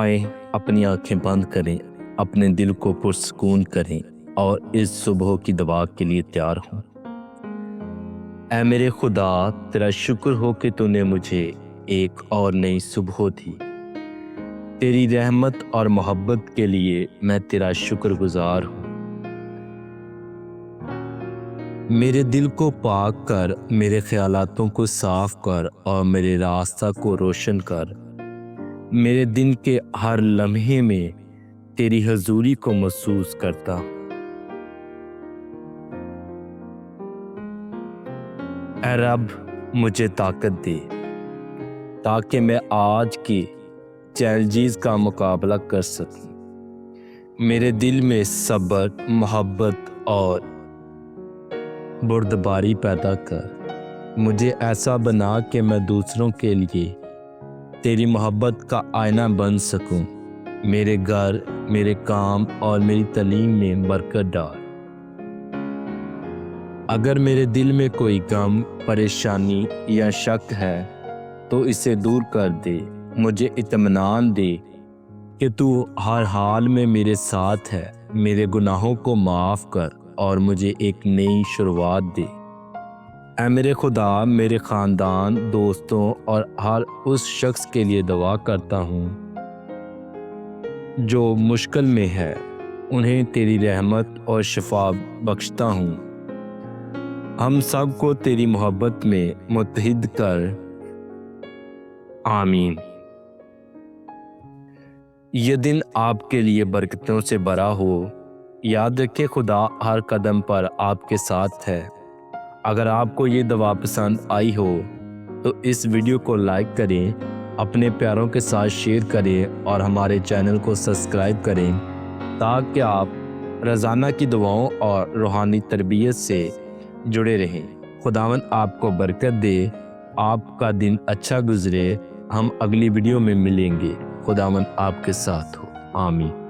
آئیں اپنی آنکھیں بند کریں، اپنے دل کو پرسکون کریں اور اس صبح کی دعا کے لیے تیار ہوں۔ اے میرے خدا، تیرا شکر ہو کہ تو نے مجھے ایک اور نئی صبح دی۔ تیری رحمت اور محبت کے لیے میں تیرا شکر گزار ہوں۔ میرے دل کو پاک کر، میرے خیالاتوں کو صاف کر اور میرے راستہ کو روشن کر۔ میرے دن کے ہر لمحے میں تیری حضوری کو محسوس کرتا ہوں۔ اے رب، مجھے طاقت دے تاکہ میں آج کی چیلنجز کا مقابلہ کر سکوں۔ میرے دل میں صبر، محبت اور بردباری پیدا کر۔ مجھے ایسا بنا کہ میں دوسروں کے لیے تیری محبت کا آئینہ بن سکوں۔ میرے گھر، میرے کام اور میری تعلیم میں برکت ڈال۔ اگر میرے دل میں کوئی غم، پریشانی یا شک ہے تو اسے دور کر دے۔ مجھے اطمینان دے کہ تو ہر حال میں میرے ساتھ ہے۔ میرے گناہوں کو معاف کر اور مجھے ایک نئی شروعات دے۔ اے میرے خدا، میرے خاندان، دوستوں اور ہر اس شخص کے لیے دعا کرتا ہوں جو مشکل میں ہے، انہیں تیری رحمت اور شفا بخشتا ہوں۔ ہم سب کو تیری محبت میں متحد کر، آمین۔ یہ دن آپ کے لیے برکتوں سے بھرا ہو۔ یاد رکھیں، خدا ہر قدم پر آپ کے ساتھ ہے۔ اگر آپ کو یہ دعا پسند آئی ہو تو اس ویڈیو کو لائک کریں، اپنے پیاروں کے ساتھ شیئر کریں اور ہمارے چینل کو سبسکرائب کریں تاکہ آپ روزانہ کی دعاؤں اور روحانی تربیت سے جڑے رہیں۔ خداوند آپ کو برکت دے، آپ کا دن اچھا گزرے۔ ہم اگلی ویڈیو میں ملیں گے۔ خداوند آپ کے ساتھ ہو، آمین۔